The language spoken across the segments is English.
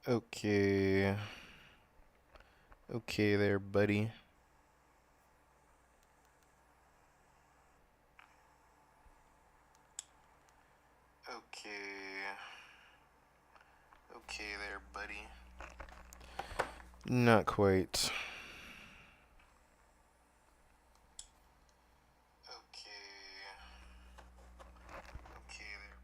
Okay. Okay there, buddy. Okay. Okay there, buddy. Not quite. Okay. Okay there.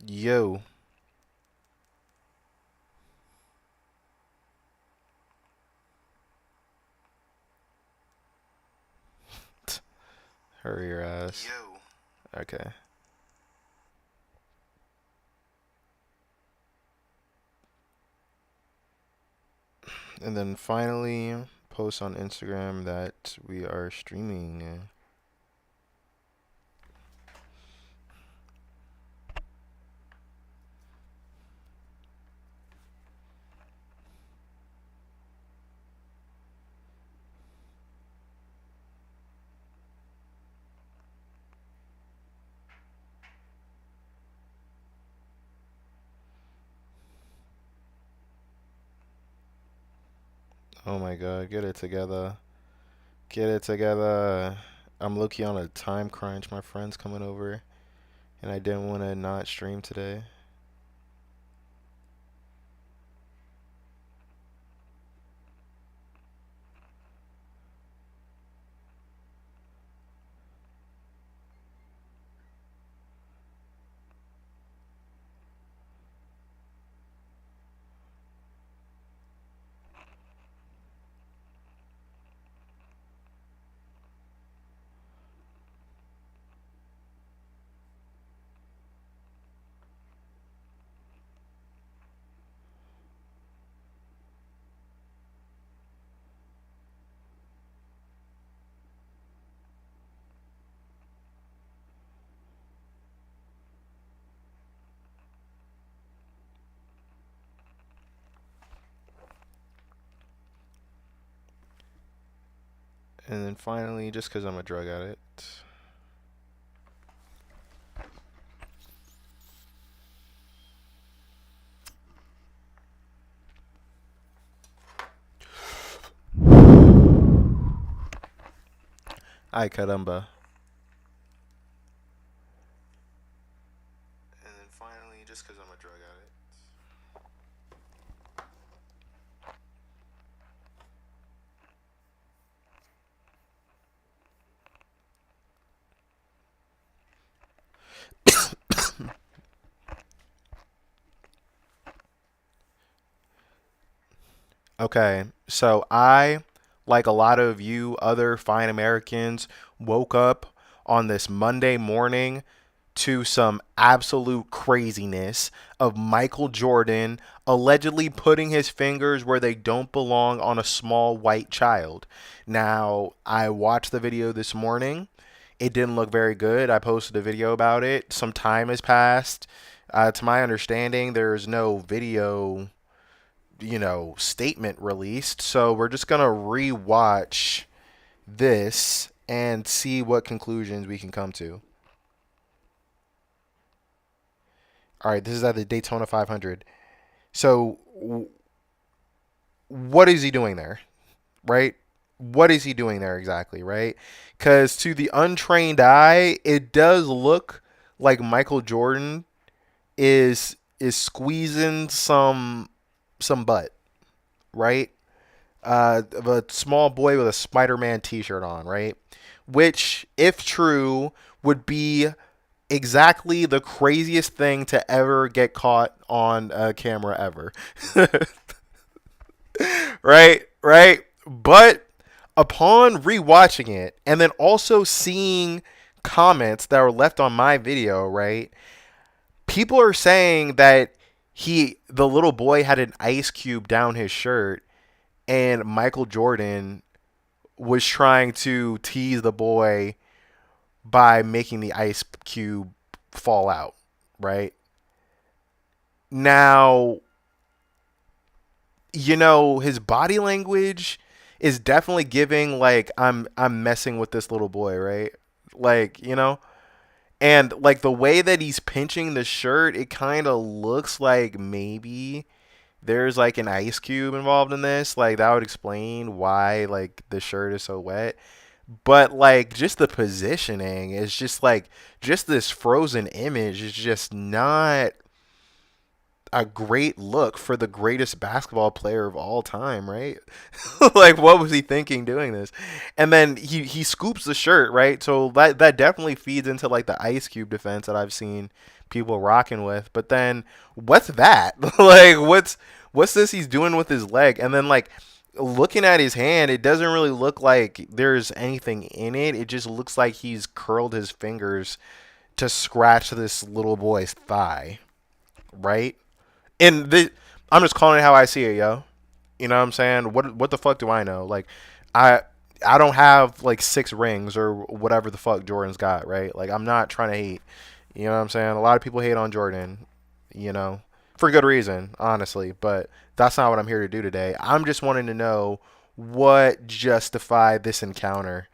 Yo. Hurry your ass. Yo. Okay. And then finally, post on Instagram that we are streaming. Oh my god, get it together. Get it together. I'm low-key on a time crunch. My friend's coming over, and I didn't want to not stream today. And then finally, just because I'm a drug addict. Ay caramba. And then finally, just because I'm a drug addict. Okay, so I, like a lot of you other fine Americans, woke up on this Monday morning to some absolute craziness of Michael Jordan allegedly putting his fingers where they don't belong on a small white child. Now, I watched the video this morning. It didn't look very good. I posted a video about it. Some time has passed. To my understanding, there's no video, statement released. So we're just going to rewatch this and see what conclusions we can come to. All right, this is at the Daytona 500. So, what is he doing there, right? What is he doing there exactly, right? Because to the untrained eye, it does look like Michael Jordan is squeezing some butt, right? Of a small boy with a Spider-Man T-shirt on, right? Which, if true, would be exactly the craziest thing to ever get caught on a camera ever. Right? Right? But upon rewatching it and then also seeing comments that were left on my video, right? People are saying that the little boy had an ice cube down his shirt and Michael Jordan was trying to tease the boy by making the ice cube fall out, right? Now, his body language is definitely giving like I'm messing with this little boy, right? Like, and like the way that he's pinching the shirt, it kind of looks like maybe there's like an ice cube involved in this. Like that would explain why like the shirt is so wet. But like just the positioning is just like just this frozen image is just not a great look for the greatest basketball player of all time, right? Like what was he thinking doing this? And then he scoops the shirt, right? So that definitely feeds into like the ice cube defense that I've seen people rocking with. But then what's that? Like what's this he's doing with his leg? And then like looking at his hand, it doesn't really look like there's anything in it. It just looks like he's curled his fingers to scratch this little boy's thigh, right? And I'm just calling it how I see it, yo. You know what I'm saying? What the fuck do I know? Like, I I don't have like 6 rings or whatever the fuck Jordan's got, right? Like, I'm not trying to hate. You know what I'm saying? A lot of people hate on Jordan, for good reason, honestly. But that's not what I'm here to do today. I'm just wanting to know what justified this encounter.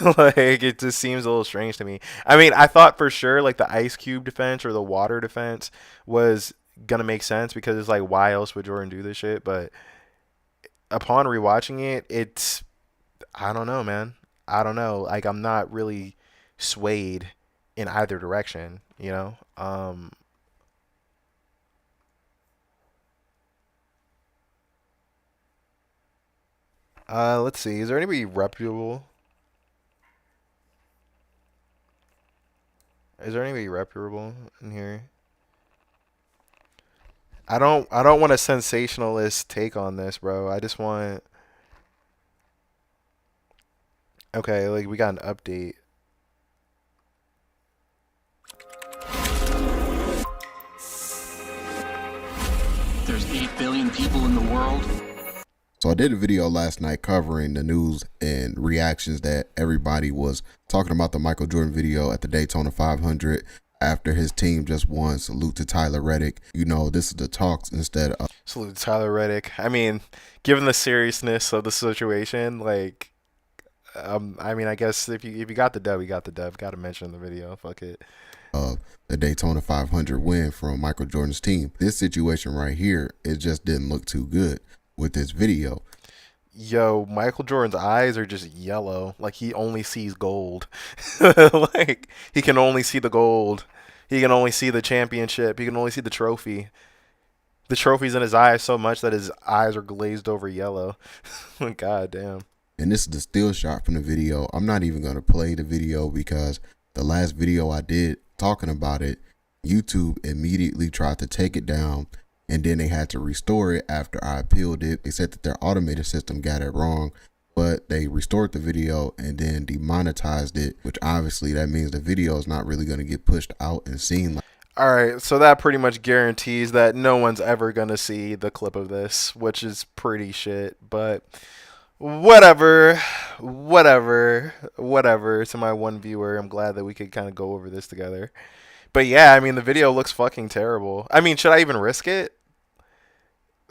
Like, it just seems a little strange to me. I mean, I thought for sure like the ice cube defense or the water defense was gonna make sense because it's like, why else would Jordan do this shit? But upon rewatching it, I don't know, man. I don't know. Like, I'm not really swayed in either direction, you know? Let's see. Is there anybody reputable? Is there anybody reputable in here? I don't want a sensationalist take on this, bro. I just want okay, like we got an update. There's 8 billion people in the world. So I did a video last night covering the news and reactions that everybody was talking about the Michael Jordan video at the Daytona 500 after his team just won. Salute to Tyler Reddick. You know, this is the talks instead of Salute to Tyler Reddick. I mean, given the seriousness of the situation, like, I mean, I guess if you got the dub, you got the dub. Got to mention the video. Fuck it. the Daytona 500 win from Michael Jordan's team. This situation right here, it just didn't look too good with this video. Yo, Michael Jordan's eyes are just yellow. Like he only sees gold. Like he can only see the gold. He can only see the championship. He can only see the trophy. The trophy's in his eyes so much that his eyes are glazed over yellow. God damn. And this is the still shot from the video. I'm not even going to play the video because the last video I did talking about it, YouTube immediately tried to take it down, and then they had to restore it after I appealed it. They said that their automated system got it wrong, but they restored the video and then demonetized it, which obviously that means the video is not really going to get pushed out and seen. All right, so that pretty much guarantees that no one's ever going to see the clip of this, which is pretty shit, but whatever, to my one viewer. I'm glad that we could kind of go over this together. But yeah, I mean, the video looks fucking terrible. I mean, should I even risk it?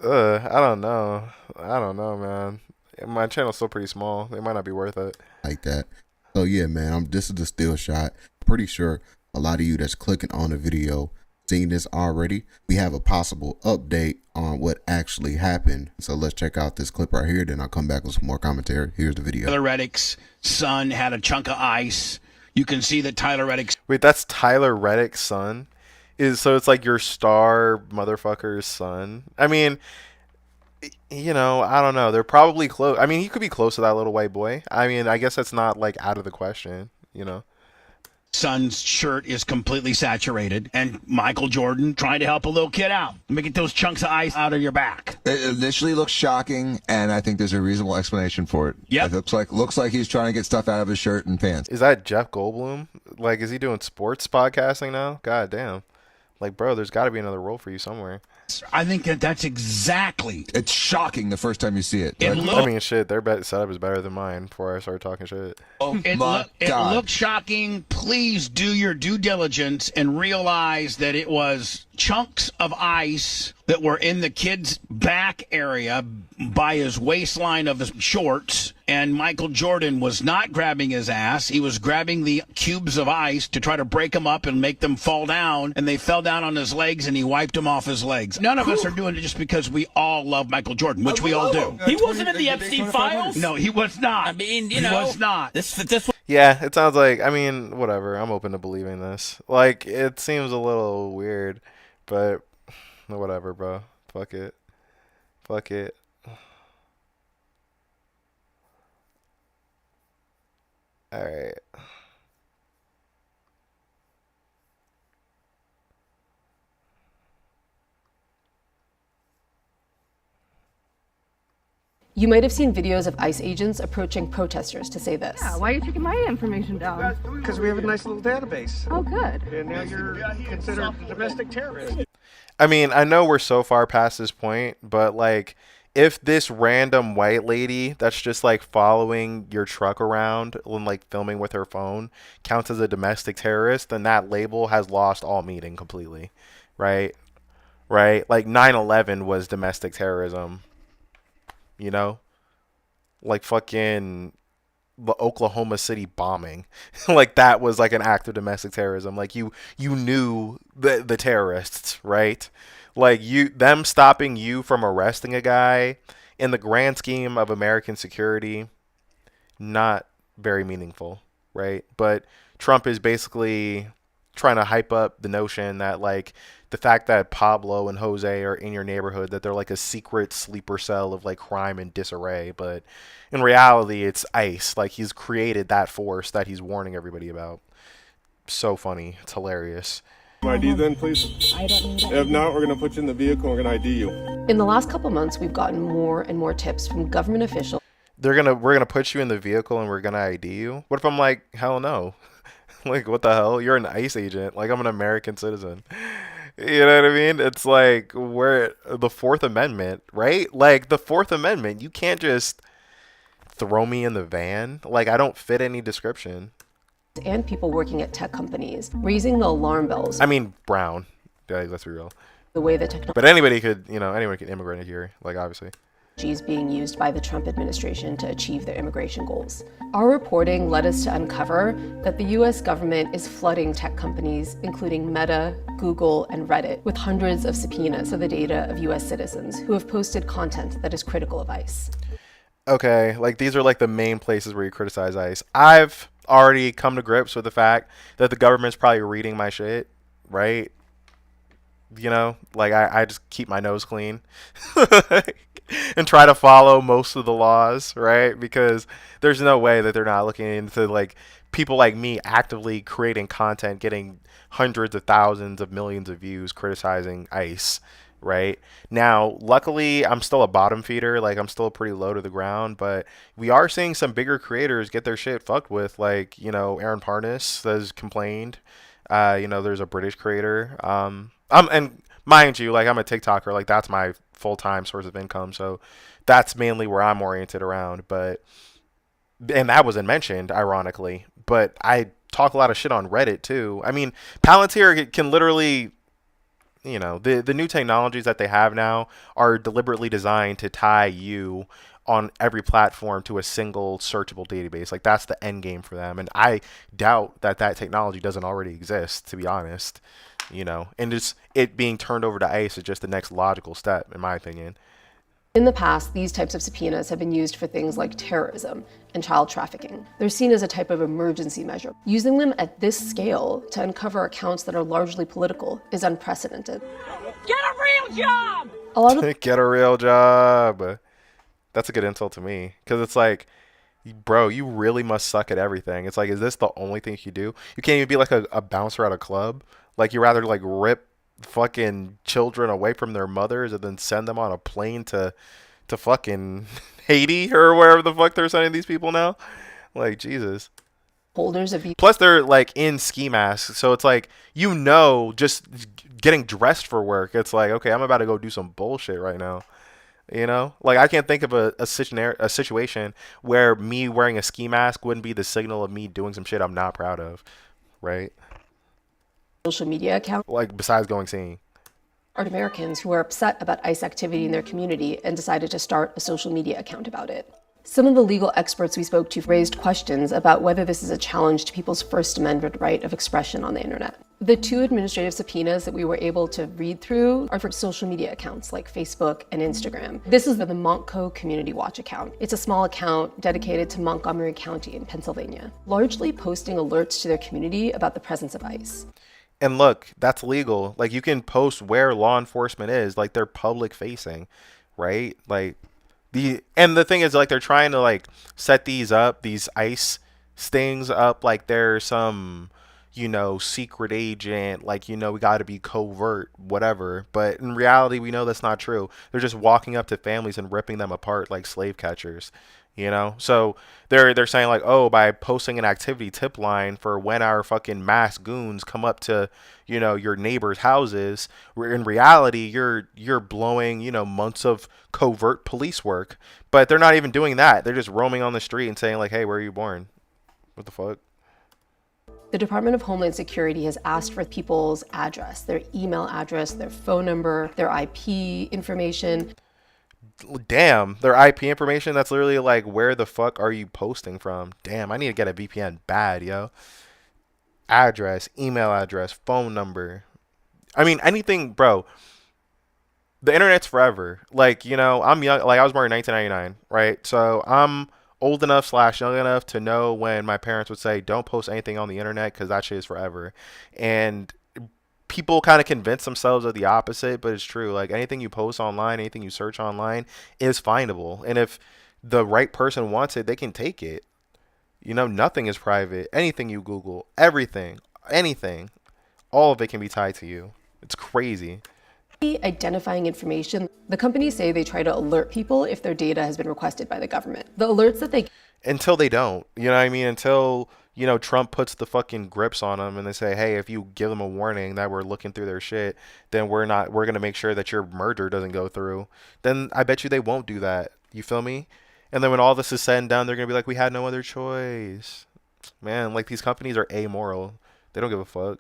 I don't know. I don't know, man. My channel's still pretty small. It might not be worth it. Like that. So yeah, man, this is the still shot. Pretty sure a lot of you that's clicking on the video seen this already. We have a possible update on what actually happened. So let's check out this clip right here. Then I'll come back with some more commentary. Here's the video. Tyler Reddick's son had a chunk of ice. You can see that Tyler Reddick's... Wait, that's Tyler Reddick's son? So it's like your star motherfucker's son? I mean, I don't know. They're probably close. I mean, he could be close to that little white boy. I mean, I guess that's not like out of the question. son's shirt is completely saturated, and Michael Jordan trying to help a little kid out. Let me get those chunks of ice out of your back. It initially looks shocking, and I think there's a reasonable explanation for it. Yep. It looks like he's trying to get stuff out of his shirt and pants. Is that Jeff Goldblum? Like, is he doing sports podcasting now? God damn. Like, bro, there's got to be another role for you somewhere. I think that's exactly. It's shocking the first time you see it. I mean, shit, their setup is better than mine before I started talking shit. Oh It looked shocking. Please do your due diligence and realize that it was chunks of ice that were in the kid's back area by his waistline of his shorts, and Michael Jordan was not grabbing his ass. He was grabbing the cubes of ice to try to break them up and make them fall down, and they fell down on his legs, and he wiped them off his legs. None of us are doing it just because we all love Michael Jordan, which we all do. He wasn't in the Epstein files? No, he was not. I mean, he was not. This Yeah, it sounds like, I mean, whatever. I'm open to believing this. Like, it seems a little weird, but whatever, bro. Fuck it. Fuck it. Alright. You might have seen videos of ICE agents approaching protesters to say this. Yeah, why are you taking my information down? Because we have a nice little database. Oh, good. And now you're considered a domestic terrorist. I mean, I know we're so far past this point, but like, if this random white lady that's just like following your truck around and like filming with her phone counts as a domestic terrorist, then that label has lost all meaning completely, right? Right? Like 9/11 was domestic terrorism, you know? Like fucking the Oklahoma City bombing. Like that was like an act of domestic terrorism. Like you knew the terrorists, right? Like them stopping you from arresting a guy in the grand scheme of American security, not very meaningful, right? But Trump is basically trying to hype up the notion that like the fact that Pablo and Jose are in your neighborhood, that they're like a secret sleeper cell of like crime and disarray. But in reality, it's ICE. Like he's created that force that he's warning everybody about. So funny. It's hilarious. ID then, please? I don't need If not, we're going to put you in the vehicle and we're going to ID you. In the last couple months, we've gotten more and more tips from government officials. We're gonna put you in the vehicle and we're gonna ID you. What if I'm like, hell no? Like, what the hell? You're an ICE agent. Like, I'm an American citizen. You know what I mean? It's like, we're the Fourth Amendment, right? Like, the Fourth Amendment, you can't just throw me in the van. Like, I don't fit any description. And people working at tech companies raising the alarm bells. I mean, brown. Yeah, let's be real. The way that technology But anybody could, anyone can immigrate here, like, obviously. is being used by the Trump administration to achieve their immigration goals. Our reporting led us to uncover that the US government is flooding tech companies, including Meta, Google, and Reddit, with hundreds of subpoenas of the data of US citizens who have posted content that is critical of ICE. Okay, like these are like the main places where you criticize ICE. I've already come to grips with the fact that the government's probably reading my shit, right? Like I just keep my nose clean and try to follow most of the laws, right? Because there's no way that they're not looking into like people like me actively creating content, getting hundreds of thousands of millions of views criticizing ICE. Right now, luckily, I'm still a bottom feeder. Like I'm still pretty low to the ground, but we are seeing some bigger creators get their shit fucked with. Like Aaron Parnas has complained. There's a British creator. And mind you, like I'm a TikToker. Like that's my full-time source of income. So that's mainly where I'm oriented around. And that wasn't mentioned, ironically. But I talk a lot of shit on Reddit too. I mean, Palantir can literally. The new technologies that they have now are deliberately designed to tie you on every platform to a single searchable database. Like that's the end game for them. And I doubt that technology doesn't already exist, to be honest, and it being turned over to ICE is just the next logical step, in my opinion. In the past, these types of subpoenas have been used for things like terrorism and child trafficking. They're seen as a type of emergency measure. Using them at this scale to uncover accounts that are largely political is unprecedented. Get a real job! A lot of Get a real job. That's a good insult to me, because it's like, bro, you really must suck at everything. It's like, is this the only thing you do? You can't even be like a bouncer at a club. Like you rather like rip fucking children away from their mothers and then send them on a plane to fucking Haiti or wherever the fuck they're sending these people now. Like, Jesus. holders of Plus they're like in ski masks, so it's like, just getting dressed for work. It's like, okay, I'm about to go do some bullshit right now. You know, like I can't think of a situation where me wearing a ski mask wouldn't be the signal of me doing some shit I'm not proud of, right? Social media account Like besides going seeing. are Americans who are upset about ICE activity in their community and decided to start a social media account about it. Some of the legal experts we spoke to raised questions about whether this is a challenge to people's First Amendment right of expression on the internet. The 2 administrative subpoenas that we were able to read through are for social media accounts like Facebook and Instagram. This is the Montco Community Watch account. It's a small account dedicated to Montgomery County in Pennsylvania, largely posting alerts to their community about the presence of ICE. And look, that's legal. Like you can post where law enforcement is, like they're public facing, right? Like the thing is like they're trying to like set these ICE stings up like they're some, you know, secret agent, like, you know, we got to be covert, whatever. But in reality, we know that's not true. They're just walking up to families and ripping them apart like slave catchers. You know, so they're saying like, oh, by posting an activity tip line for when our fucking mass goons come up to, you know, your neighbors' houses, where in reality you're blowing, you know, months of covert police work. But they're not even doing that. They're just roaming on the street and saying like, hey, where are you born? What the fuck? The Department of Homeland Security has asked for people's address, their email address, their phone number, their IP information. Damn, their IP information, that's literally like, where the fuck are you posting from? Damn, I need to get a VPN bad, yo. Address, email address, phone number. I mean, anything, bro. The internet's forever. Like, you know, I'm young, like I was born in 1999, right? So I'm old enough / young enough to know when my parents would say, don't post anything on the internet because that shit is forever. And people kind of convince themselves of the opposite, but it's true. Like anything you post online, anything you search online is findable. And if the right person wants it, they can take it. You know, nothing is private. Anything you Google, everything, anything, all of it can be tied to you. It's crazy. Identifying information, the companies say they try to alert people if their data has been requested by the government. The alerts that they until they don't, you know what I mean? Until, you know, Trump puts the fucking grips on them and they say, hey, if you give them a warning that we're looking through their shit, then we're going to make sure that your merger doesn't go through. Then I bet you they won't do that. You feel me? And then when all this is said and done, they're going to be like, we had no other choice. Man, like these companies are amoral. They don't give a fuck.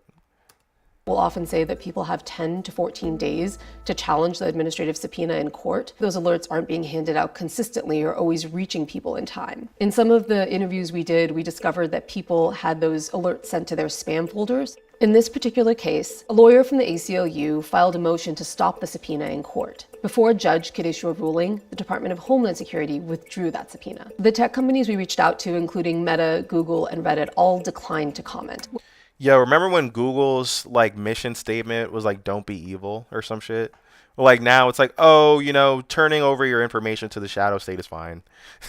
will often say that people have 10 to 14 days to challenge the administrative subpoena in court. Those alerts aren't being handed out consistently or always reaching people in time. In some of the interviews we did, we discovered that people had those alerts sent to their spam folders. In this particular case, a lawyer from the ACLU filed a motion to stop the subpoena in court. Before a judge could issue a ruling, the Department of Homeland Security withdrew that subpoena. The tech companies we reached out to, including Meta, Google, and Reddit, all declined to comment. Yo, remember when Google's like mission statement was like "Don't be evil" or some shit? Well, like now it's like, oh, you know, turning over your information to the shadow state is fine,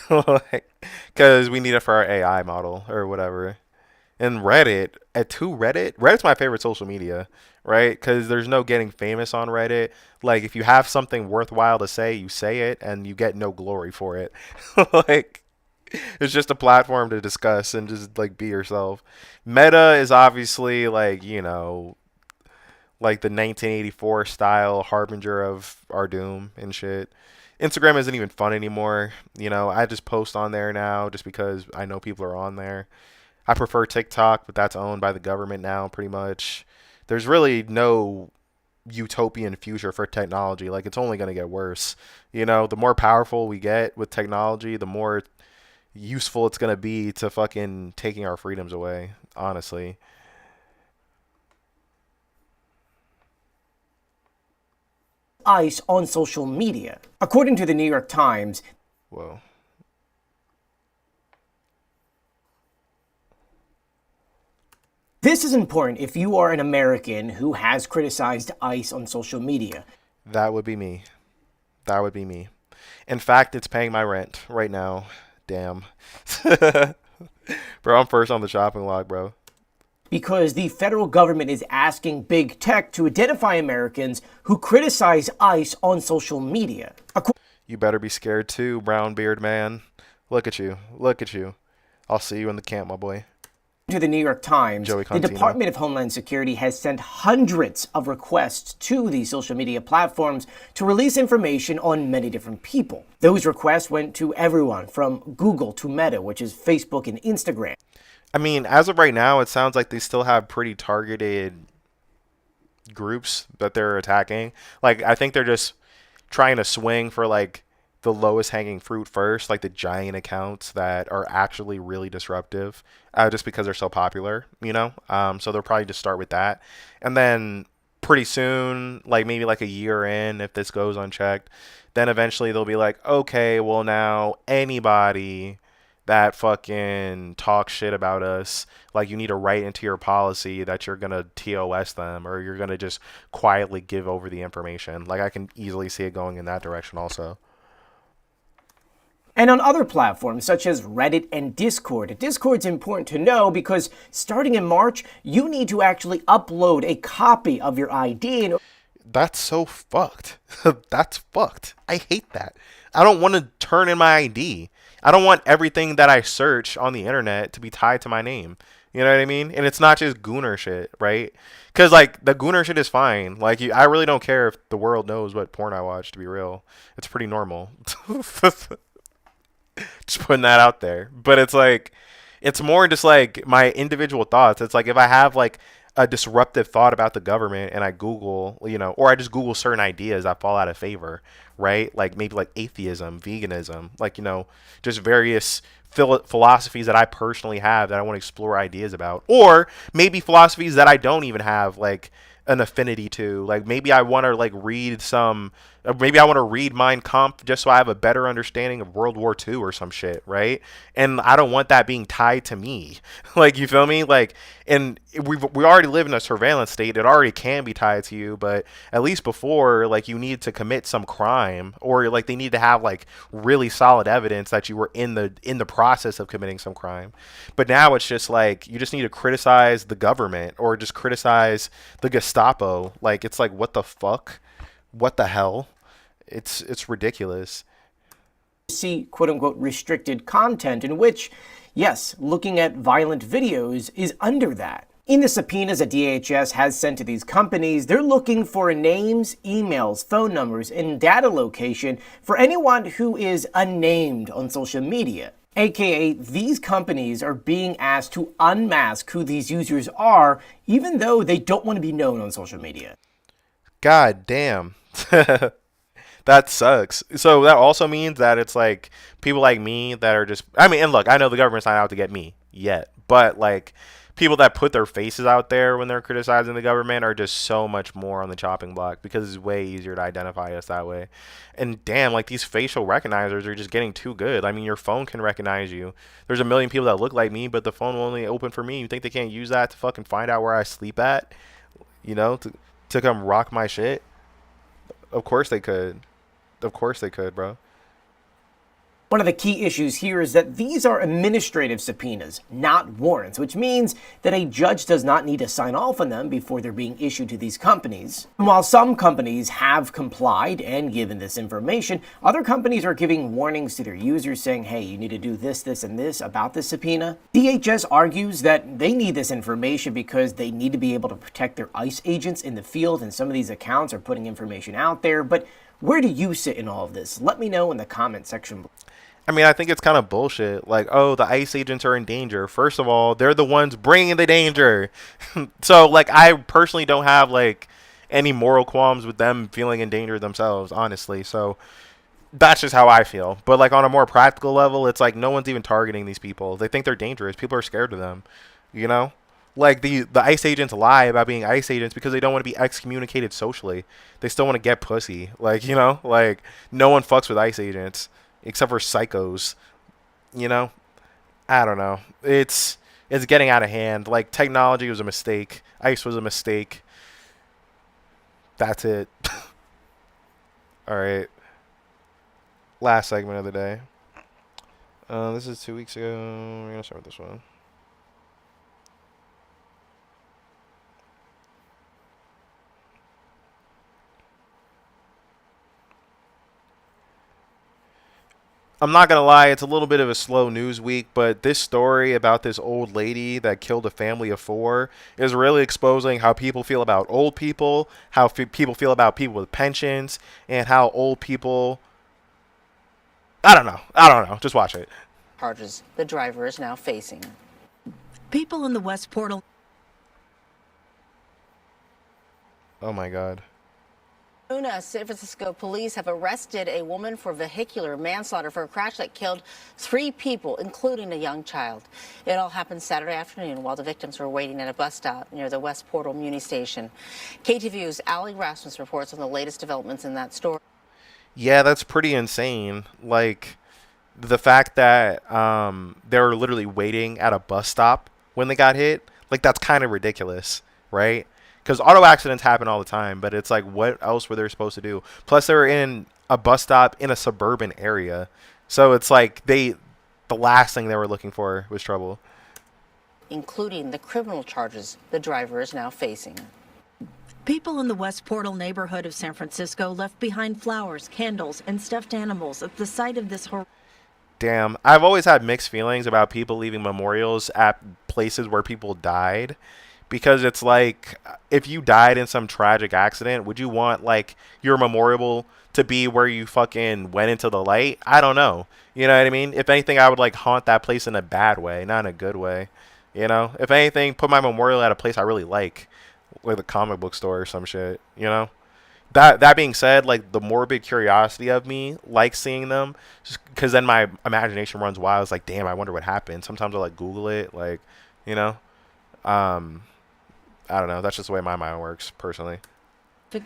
like, because we need it for our AI model or whatever. And Reddit's my favorite social media, right? Because there's no getting famous on Reddit. Like if you have something worthwhile to say, you say it, and you get no glory for it. Like. It's just a platform to discuss and just like be yourself. Meta is obviously like, you know, like the 1984 style harbinger of our doom and shit. Instagram isn't even fun anymore. You know, I just post on there now just because I know people are on there. I prefer TikTok, but that's owned by the government now pretty much. There's really no utopian future for technology. Like it's only going to get worse. You know, the more powerful we get with technology, the more useful it's gonna be to fucking taking our freedoms away, honestly. ICE on social media. According to the New York Times, Whoa. This is important if you are an American who has criticized ICE on social media. That would be me. That would be me. In fact, it's paying my rent right now. Damn. Bro, I'm first on the shopping log, bro. Because the federal government is asking big tech to identify Americans who criticize ICE on social media. You better be scared too, brown beard man. Look at you. Look at you. I'll see you in the camp, my boy. To the New York Times, Joey the Contino. Department of Homeland Security has sent hundreds of requests to these social media platforms to release information on many different people. Those requests went to everyone from Google to Meta, which is Facebook and Instagram. I mean, as of right now, it sounds like they still have pretty targeted groups that they're attacking. Like, I think they're just trying to swing for like the lowest hanging fruit first, like the giant accounts that are actually really disruptive, just because they're so popular, you know. So they'll probably just start with that, and then pretty soon, like maybe like a year in, if this goes unchecked, then eventually they'll be like, okay, well now anybody that fucking talks shit about us, like you need to write into your policy that you're gonna TOS them or you're gonna just quietly give over the information. Like I can easily see it going in that direction also. And on other platforms such as Reddit and Discord. Discord's important to know because starting in March, you need to actually upload a copy of your ID. That's so fucked. That's fucked. I hate that. I don't want to turn in my ID. I don't want everything that I search on the internet to be tied to my name. You know what I mean? And it's not just gooner shit, right? Because like the gooner shit is fine. Like I really don't care if the world knows what porn I watch. To be real, it's pretty normal. Just putting that out there. But it's like, it's more just like my individual thoughts. It's like if I have like a disruptive thought about the government and I Google, you know, or I just Google certain ideas that fall out of favor, right? Like maybe like atheism, veganism, like, you know, just various philosophies that I personally have that I want to explore ideas about. Or maybe philosophies that I don't even have like an affinity to. Like maybe I want to like read some, maybe I want to read Mein Kampf just so I have a better understanding of World War II or some shit, right? And I don't want that being tied to me. Like, you feel me? Like, and we already live in a surveillance state. It already can be tied to you, but at least before, like, you need to commit some crime, or like they need to have like really solid evidence that you were in the process of committing some crime. But now it's just like you just need to criticize the government or just criticize the Gestapo. Like, it's like, what the fuck? What the hell? It's ridiculous. See quote unquote restricted content in which, yes, looking at violent videos is under that. In the subpoenas that DHS has sent to these companies, they're looking for names, emails, phone numbers, and data location for anyone who is unnamed on social media. AKA, these companies are being asked to unmask who these users are, even though they don't want to be known on social media. God damn. That sucks. So that also means that it's like people like me that are just, I mean, and look, I know the government's not out to get me yet, but like people that put their faces out there when they're criticizing the government are just so much more on the chopping block because it's way easier to identify us that way. And damn, like these facial recognizers are just getting too good. I mean, your phone can recognize you. There's a million people that look like me, but the phone will only open for me. You think they can't use that to fucking find out where I sleep at? You know, to come rock my shit? Of course they could. Of course they could, bro. One of the key issues here is that these are administrative subpoenas, not warrants, which means that a judge does not need to sign off on them before they're being issued to these companies. And while some companies have complied and given this information, other companies are giving warnings to their users saying, hey, you need to do this, this, and this about this subpoena. DHS argues that they need this information because they need to be able to protect their ICE agents in the field, and some of these accounts are putting information out there. But where do you sit in all of this? Let me know in the comment section. I mean, I think it's kind of bullshit. Like, oh, the ICE agents are in danger. First of all, they're the ones bringing the danger. So, like, I personally don't have, like, any moral qualms with them feeling in danger themselves, honestly. So, that's just how I feel. But, like, on a more practical level, it's like no one's even targeting these people. They think they're dangerous. People are scared of them, you know? Like, the ICE agents lie about being ICE agents because they don't want to be excommunicated socially. They still want to get pussy. Like, you know? Like, no one fucks with ICE agents. Except for psychos, you know? I don't know. It's getting out of hand. Like, technology was a mistake. ICE was a mistake. That's it. All right. Last segment of the day. This is 2 weeks ago. We're going to start with this one. I'm not gonna lie, it's a little bit of a slow news week, but this story about this old lady that killed a family of four is really exposing how people feel about old people, how people feel about people with pensions, and how old people. I don't know. I don't know. Just watch it. Charges the driver is now facing. People in the West Portal. Oh my God. San Francisco police have arrested a woman for vehicular manslaughter for a crash that killed 3 people, including a young child. It all happened Saturday afternoon while the victims were waiting at a bus stop near the West Portal Muni Station. KTVU's Ali Rasmus reports on the latest developments in that story. Yeah, that's pretty insane. Like, the fact that they were literally waiting at a bus stop when they got hit, like, that's kind of ridiculous, right? Because auto accidents happen all the time, but it's like, what else were they supposed to do? Plus, they were in a bus stop in a suburban area, so it's like the last thing they were looking for was trouble. Including the criminal charges the driver is now facing. People in the West Portal neighborhood of San Francisco left behind flowers, candles, and stuffed animals at the site of this horror. Damn, I've always had mixed feelings about people leaving memorials at places where people died. Because it's like, if you died in some tragic accident, would you want, like, your memorial to be where you fucking went into the light? I don't know. You know what I mean? If anything, I would, like, haunt that place in a bad way, not in a good way. You know? If anything, put my memorial at a place I really like a comic book store or some shit, you know? That being said, like, the morbid curiosity of me likes seeing them, because then my imagination runs wild. It's like, damn, I wonder what happened. Sometimes I'll, like, Google it, like, you know? I don't know. That's just the way my mind works, personally.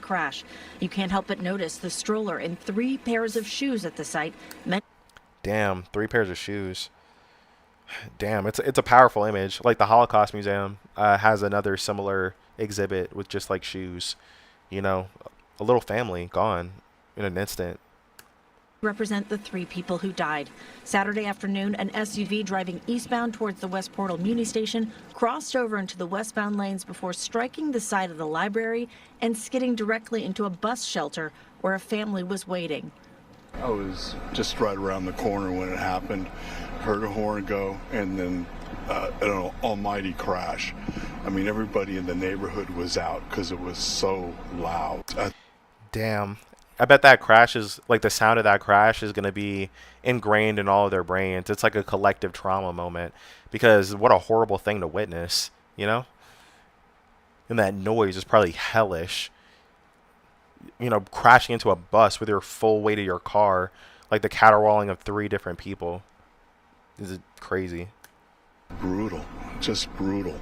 Crash. You can't help but notice the stroller and 3 pairs of shoes at the site. Damn, 3 pairs of shoes. Damn, it's a powerful image. Like, the Holocaust Museum has another similar exhibit with just, like, shoes. You know, a little family gone in an instant. Represent the 3 people who died. Saturday afternoon, an SUV driving eastbound towards the West Portal Muni Station crossed over into the westbound lanes before striking the side of the library and skidding directly into a bus shelter where a family was waiting. I was just right around the corner when it happened. Heard a horn go, and then an almighty crash. I mean, everybody in the neighborhood was out because it was so loud. Damn. I bet that crash is, like, the sound of that crash is going to be ingrained in all of their brains. It's like a collective trauma moment, because what a horrible thing to witness, you know? And that noise is probably hellish. You know, crashing into a bus with your full weight of your car, like the caterwauling of 3 different people. This is crazy. Brutal. Just brutal.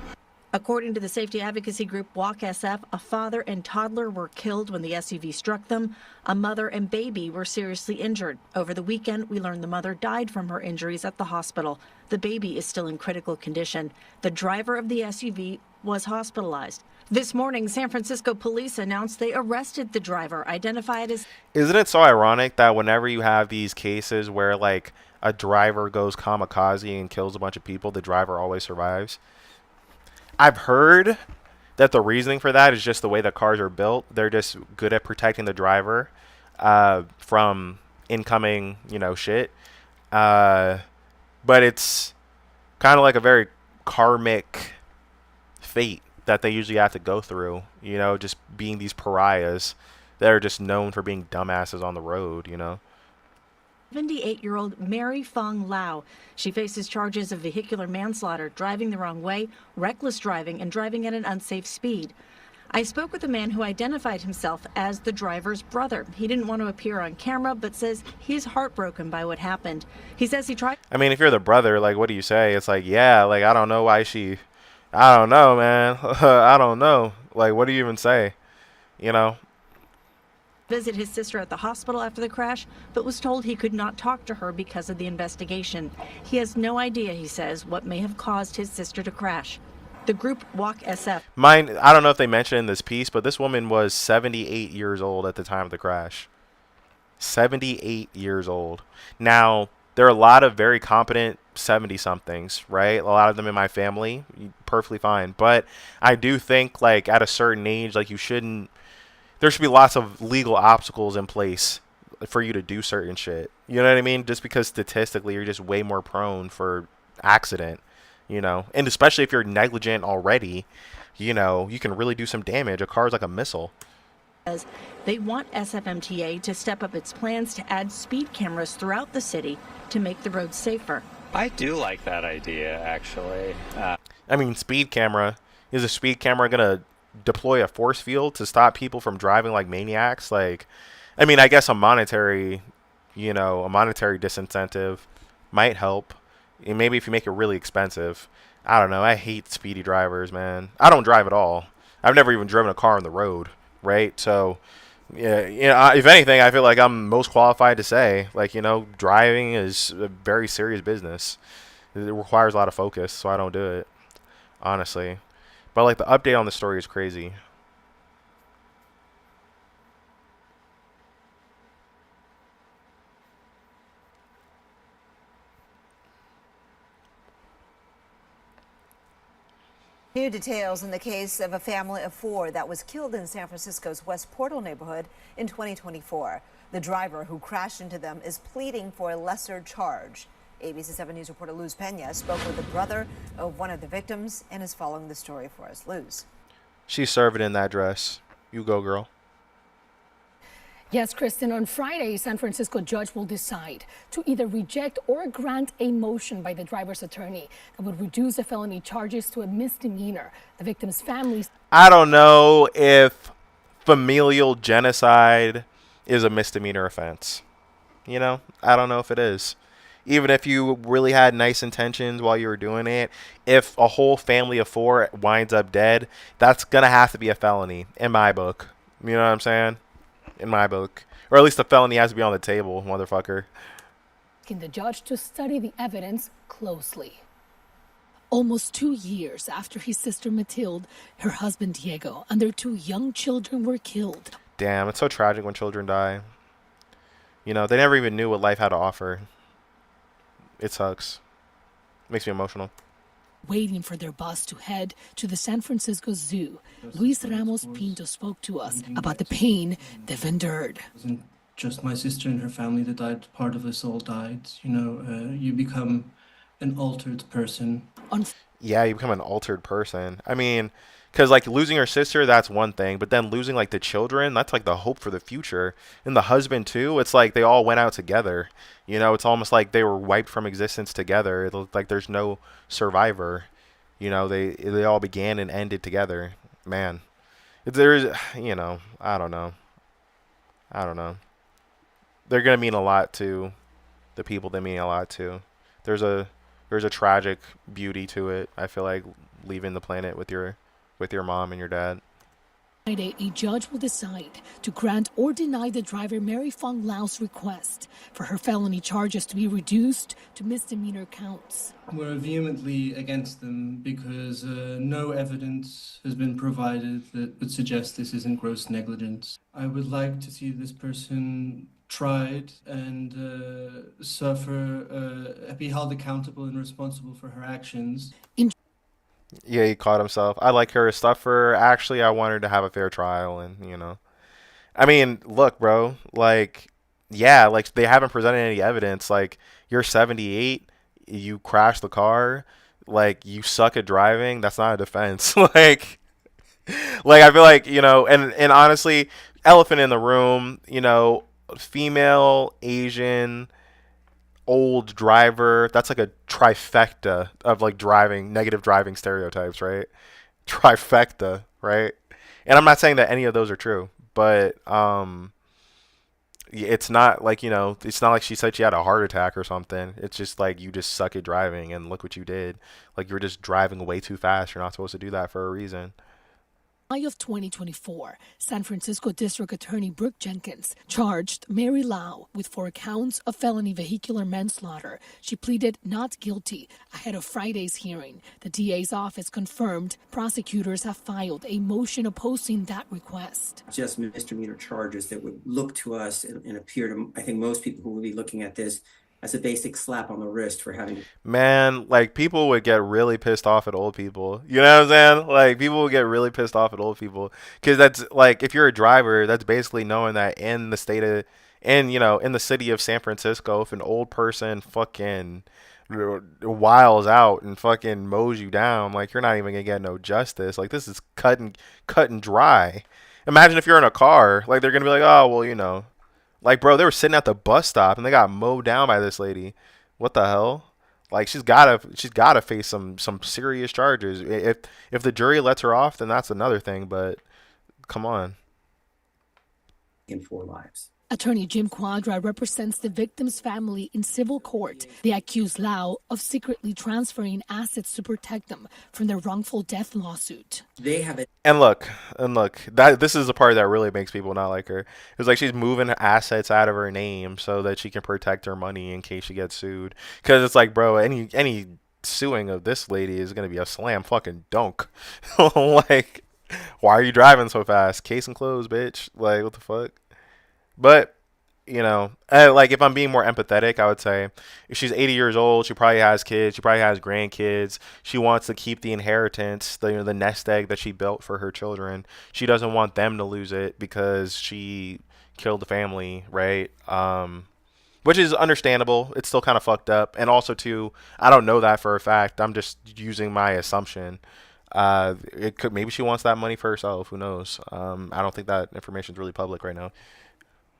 According to the safety advocacy group Walk SF, a father and toddler were killed when the SUV struck them. A mother and baby were seriously injured. Over the weekend, we learned the mother died from her injuries at the hospital. The baby is still in critical condition. The driver of the SUV was hospitalized. This morning, San Francisco police announced they arrested the driver, identified as... Isn't it so ironic that whenever you have these cases where, like, a driver goes kamikaze and kills a bunch of people, the driver always survives? I've heard that the reasoning for that is just the way the cars are built. They're just good at protecting the driver from incoming, you know, shit. But it's kind of like a very karmic fate that they usually have to go through, you know, just being these pariahs that are just known for being dumbasses on the road, you know. 78-year-old Mary Fong Lau. She faces charges of vehicular manslaughter, driving the wrong way, reckless driving, and driving at an unsafe speed. I spoke with a man who identified himself as the driver's brother. He didn't want to appear on camera, but says he's heartbroken by what happened. He says he tried... I mean, if you're the brother, like, what do you say? It's like, yeah, like, I don't know why she... I don't know, man. I don't know. Like, what do you even say? You know? Visit his sister at the hospital after the crash, but was told he could not talk to her because of the investigation. He has no idea, he says, what may have caused his sister to crash. The group Walk SF. I don't know if they mentioned in this piece, but this woman was 78 years old at the time of the crash. 78 years old. Now, there are a lot of very competent 70-somethings, right? A lot of them in my family, perfectly fine. But I do think, like, at a certain age, like, there should be lots of legal obstacles in place for you to do certain shit. You know what I mean? Just because statistically you're just way more prone for accident, you know? And especially if you're negligent already, you know, you can really do some damage. A car is like a missile. They want SFMTA to step up its plans to add speed cameras throughout the city to make the roads safer. I do like that idea, actually. I mean, speed camera. Is a speed camera going to deploy a force field to stop people from driving like maniacs? Like, I mean, I guess a monetary disincentive might help. And maybe if you make it really expensive. I don't know. I hate speedy drivers, man. I don't drive at all. I've never even driven a car on the road, right? So, yeah, if anything, I feel like I'm most qualified to say, like, you know, driving is a very serious business. It requires a lot of focus, so I don't do it, honestly. But, like, the update on the story is crazy. New details in the case of a family of 4 that was killed in San Francisco's West Portal neighborhood in 2024. The driver who crashed into them is pleading for a lesser charge. ABC 7 News reporter Luz Pena spoke with the brother of one of the victims and is following the story for us. Luz. She's serving in that dress. You go, girl. Yes, Kristen, on Friday, San Francisco judge will decide to either reject or grant a motion by the driver's attorney that would reduce the felony charges to a misdemeanor. The victim's family. I don't know if familial genocide is a misdemeanor offense. You know, I don't know if it is. Even if you really had nice intentions while you were doing it, if a whole family of 4 winds up dead, that's going to have to be a felony in my book. You know what I'm saying? In my book. Or at least the felony has to be on the table, motherfucker. Asking the judge to study the evidence closely. Almost 2 years after his sister Mathilde, her husband Diego, and their 2 young children were killed. Damn, it's so tragic when children die. You know, they never even knew what life had to offer. It sucks. Makes me emotional. Waiting for their bus to head to the San Francisco Zoo, Luis Ramos Pinto spoke to us about the pain they've endured. It wasn't just my sister and her family that died. Part of us all died. You know, you become an altered person. Yeah, you become an altered person. I mean, because, like, losing her sister, that's one thing. But then losing, like, the children, that's, like, the hope for the future. And the husband, too, it's like they all went out together. You know, it's almost like they were wiped from existence together. It looked like there's no survivor. You know, they all began and ended together. Man. There's, you know, I don't know. They're going to mean a lot to the people they mean a lot to. There's a tragic beauty to it, I feel like, leaving the planet with your mom and your dad. Friday, a judge will decide to grant or deny the driver Mary Fong Lau's request for her felony charges to be reduced to misdemeanor counts. We're vehemently against them because no evidence has been provided that would suggest this isn't gross negligence. I would like to see this person tried and be held accountable and responsible for her actions. Yeah, he caught himself. I like her stuff for. Actually, I want her to have a fair trial, and you know, I mean, look, bro. Like, yeah, like they haven't presented any evidence. Like, you're 78, you crashed the car, like you suck at driving. That's not a defense. like I feel like, you know, and honestly, elephant in the room. You know, female, Asian, old driver, that's like a trifecta of like negative driving stereotypes, right? Trifecta, right? And I'm not saying that any of those are true, but it's not like, you know, it's not like she said she had a heart attack or something. It's just like you just suck at driving and look what you did. Like you're just driving way too fast. You're not supposed to do that for a reason. July of 2024, San Francisco District Attorney Brooke Jenkins charged Mary Lau with 4 counts of felony vehicular manslaughter. She pleaded not guilty ahead of Friday's hearing. The DA's office confirmed prosecutors have filed a motion opposing that request. Just misdemeanor charges that would look to us and appear to, I think, most people who would be looking at this as a basic slap on the wrist for having. Man, like people would get really pissed off at old people. You know what I'm saying? Like people would get really pissed off at old people because that's like if you're a driver, that's basically knowing that in the state of And in the city of San Francisco, if an old person fucking wiles out and fucking mows you down, like, you're not even gonna get no justice. Like, this is cut and dry. Imagine if you're in a car, like, they're gonna be like, oh well, like, bro, they were sitting at the bus stop and they got mowed down by this lady. What the hell? Like, she's gotta face some serious charges. If the jury lets her off, then that's another thing. But come on. In 4 lives. Attorney Jim Quadra represents the victim's family in civil court. They accuse Lau of secretly transferring assets to protect them from their wrongful death lawsuit. They have it. And look, that this is the part that really makes people not like her. It's like she's moving assets out of her name so that she can protect her money in case she gets sued. Because it's like, bro, any suing of this lady is gonna be a slam fucking dunk. Like, why are you driving so fast? Case and closed, bitch. Like, what the fuck? But, like, if I'm being more empathetic, I would say if she's 80 years old, she probably has kids, she probably has grandkids. She wants to keep the inheritance, the nest egg that she built for her children. She doesn't want them to lose it because she killed the family, right? Which is understandable. It's still kind of fucked up. And also, too, I don't know that for a fact. I'm just using my assumption. Maybe she wants that money for herself. Who knows? I don't think that information is really public right now.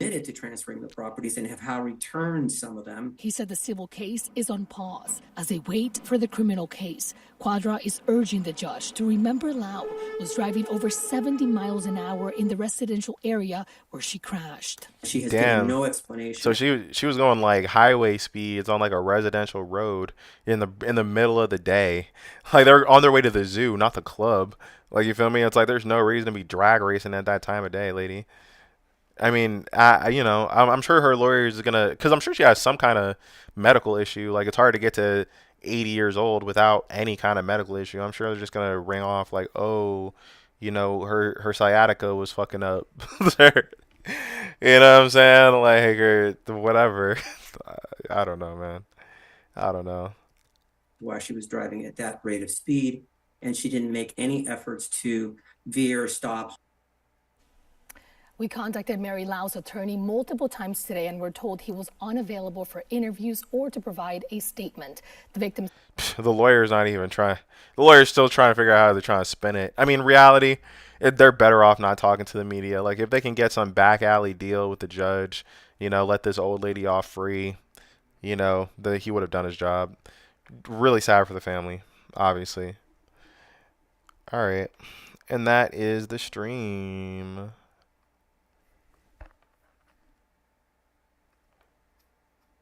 Admitted to transferring the properties and have how returned some of them. He said the civil case is on pause as they wait for the criminal case. Quadra is urging the judge to remember Lau was driving over 70 miles an hour in the residential area where she crashed. She has given no explanation. So she was going like highway speeds on like a residential road in the middle of the day. Like, they're on their way to the zoo, not the club. Like, you feel me? It's like there's no reason to be drag racing at that time of day, lady. I mean, I'm sure her lawyer is gonna, because I'm sure she has some kind of medical issue. Like, it's hard to get to 80 years old without any kind of medical issue. I'm sure they're just gonna ring off like, oh, her sciatica was fucking up. You know what I'm saying? Like, or whatever. I don't know, man. I don't know. Why she was driving at that rate of speed, and she didn't make any efforts to veer or stop. We contacted Mary Lau's attorney multiple times today and were told he was unavailable for interviews or to provide a statement. The victim. The lawyer's not even trying. The lawyer's still trying to figure out how they're trying to spin it. I mean, reality, they're better off not talking to the media. Like, if they can get some back alley deal with the judge, let this old lady off free, he would have done his job. Really sad for the family, obviously. All right. And that is the stream.